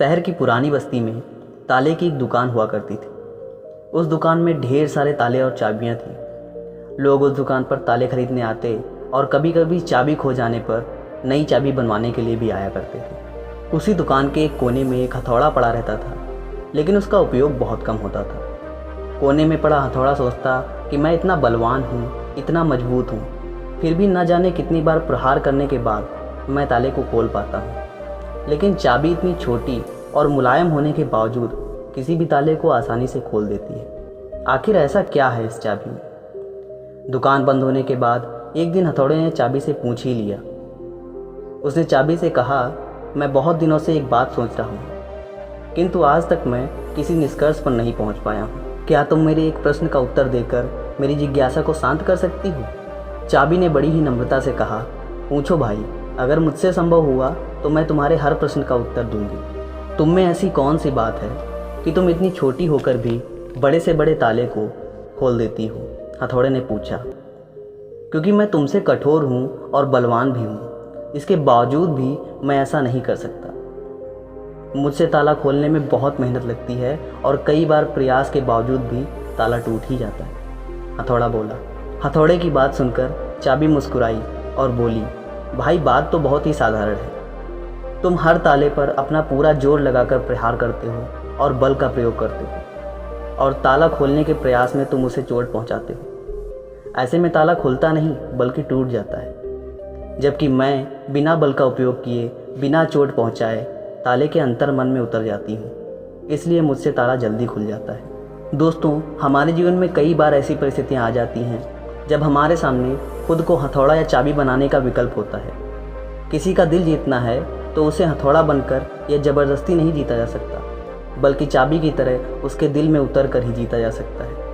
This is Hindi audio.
शहर की पुरानी बस्ती में ताले की एक दुकान हुआ करती थी। उस दुकान में ढेर सारे ताले और चाबियां थीं। लोग उस दुकान पर ताले खरीदने आते और कभी कभी चाबी खो जाने पर नई चाबी बनवाने के लिए भी आया करते थे। उसी दुकान के एक कोने में एक हथौड़ा पड़ा रहता था, लेकिन उसका उपयोग बहुत कम होता था। कोने में पड़ा हथौड़ा सोचता कि मैं इतना बलवान हूँ, इतना मजबूत हूँ, फिर भी न जाने कितनी बार प्रहार करने के बाद मैं ताले को खोल पाता हूँ। लेकिन चाबी इतनी छोटी और मुलायम होने के बावजूद किसी भी ताले को आसानी से खोल देती है। आखिर ऐसा क्या है इस चाबी में? दुकान बंद होने के बाद एक दिन हथौड़े ने चाबी से पूछ ही लिया। उसने चाबी से कहा, मैं बहुत दिनों से एक बात सोच रहा हूँ, किंतु आज तक मैं किसी निष्कर्ष पर नहीं पहुँच पाया हूँ। क्या तुम मेरे एक प्रश्न का उत्तर देकर मेरी जिज्ञासा को शांत कर सकती हो? चाबी ने बड़ी ही नम्रता से कहा, पूछो भाई, अगर मुझसे संभव हुआ तो मैं तुम्हारे हर प्रश्न का उत्तर दूंगी। तुम में ऐसी कौन सी बात है कि तुम इतनी छोटी होकर भी बड़े से बड़े ताले को खोल देती हो? हथौड़े ने पूछा। क्योंकि मैं तुमसे कठोर हूँ और बलवान भी हूँ, इसके बावजूद भी मैं ऐसा नहीं कर सकता। मुझसे ताला खोलने में बहुत मेहनत लगती है और कई बार प्रयास के बावजूद भी ताला टूट ही जाता है, हथौड़ा बोला। हथौड़े की बात सुनकर चाबी मुस्कुराई और बोली, भाई बात तो बहुत ही साधारण है। तुम हर ताले पर अपना पूरा जोर लगाकर प्रहार करते हो और बल का प्रयोग करते हो, और ताला खोलने के प्रयास में तुम उसे चोट पहुंचाते हो। ऐसे में ताला खुलता नहीं बल्कि टूट जाता है, जबकि मैं बिना बल का उपयोग किए, बिना चोट पहुंचाए ताले के अंतर मन में उतर जाती हूँ। इसलिए मुझसे ताला जल्दी खुल जाता है। दोस्तों, हमारे जीवन में कई बार ऐसी परिस्थितियाँ आ जाती हैं जब हमारे सामने खुद को हथौड़ा या चाबी बनाने का विकल्प होता है। किसी का दिल जीतना है तो उसे हथौड़ा बनकर या ज़बरदस्ती नहीं जीता जा सकता, बल्कि चाबी की तरह उसके दिल में उतर कर ही जीता जा सकता है।